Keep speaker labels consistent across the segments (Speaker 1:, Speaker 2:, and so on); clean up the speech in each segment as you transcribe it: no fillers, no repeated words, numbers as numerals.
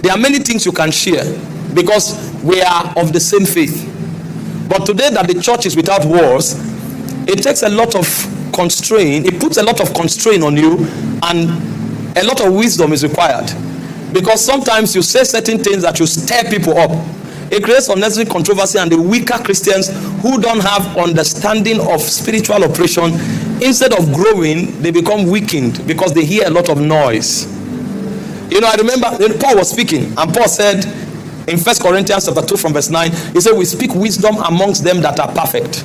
Speaker 1: There are many things you can share because we are of the same faith. But today that the church is without walls, it takes a lot of constraint. It puts a lot of constraint on you, and a lot of wisdom is required. Because sometimes you say certain things that you stir people up. It creates unnecessary controversy, and the weaker Christians who don't have understanding of spiritual operation, instead of growing, they become weakened because they hear a lot of noise. You know, I remember when Paul was speaking, and Paul said in 1 Corinthians chapter 2 from verse 9, he said, we speak wisdom amongst them that are perfect.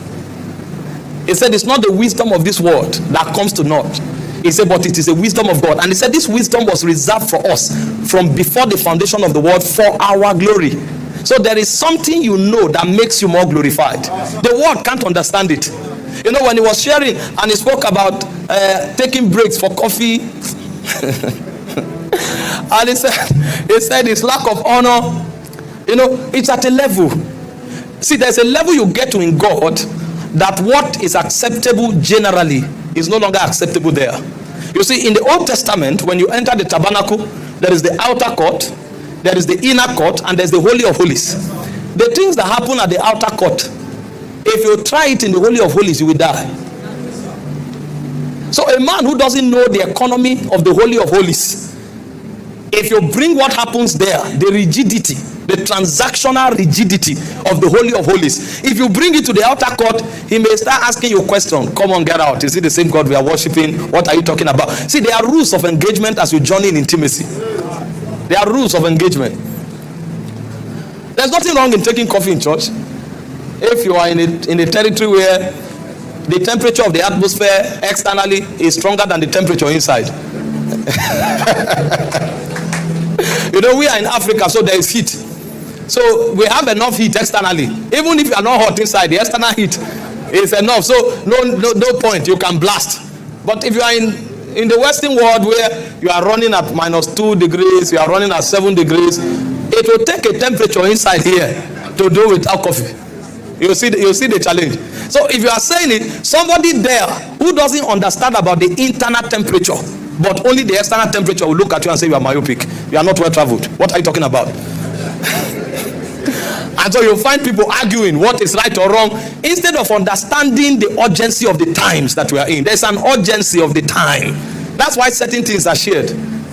Speaker 1: He said, it's not the wisdom of this world that comes to naught. He said, but it is the wisdom of God. And he said, this wisdom was reserved for us from before the foundation of the world for our glory. So there is something you know that makes you more glorified. The world can't understand it. You know, when he was sharing and he spoke about taking breaks for coffee, and he said his lack of honor, you know, it's at a level. See, there's a level you get to in God that what is acceptable generally is no longer acceptable there. You see, in the Old Testament, when you enter the tabernacle, there is the outer court, there is the inner court, and there's the Holy of Holies. The things that happen at the outer court, if you try it in the Holy of Holies, you will die. So a man who doesn't know the economy of the Holy of Holies, if you bring what happens there, the rigidity, the transactional rigidity of the Holy of Holies, if you bring it to the outer court, he may start asking you a question. Come on, get out. Is it the same God we are worshiping? What are you talking about? See, there are rules of engagement as you journey in intimacy. There are rules of engagement. There's nothing wrong in taking coffee in church. If you are in a territory where the temperature of the atmosphere externally is stronger than the temperature inside. You know, we are in Africa, so there is heat. So we have enough heat externally. Even if you are not hot inside, the external heat is enough. So no point, you can blast. But if you are in the Western world where you are running at -2 degrees, you are running at 7 degrees, it will take a temperature inside here to do without coffee. You see the challenge. So if you are saying it, somebody there who doesn't understand about the internal temperature, but only the external temperature, will look at you and say you are myopic. You are not well traveled. What are you talking about? And so you find people arguing what is right or wrong instead of understanding the urgency of the times that we are in. There's an urgency of the time. That's why certain things are shared.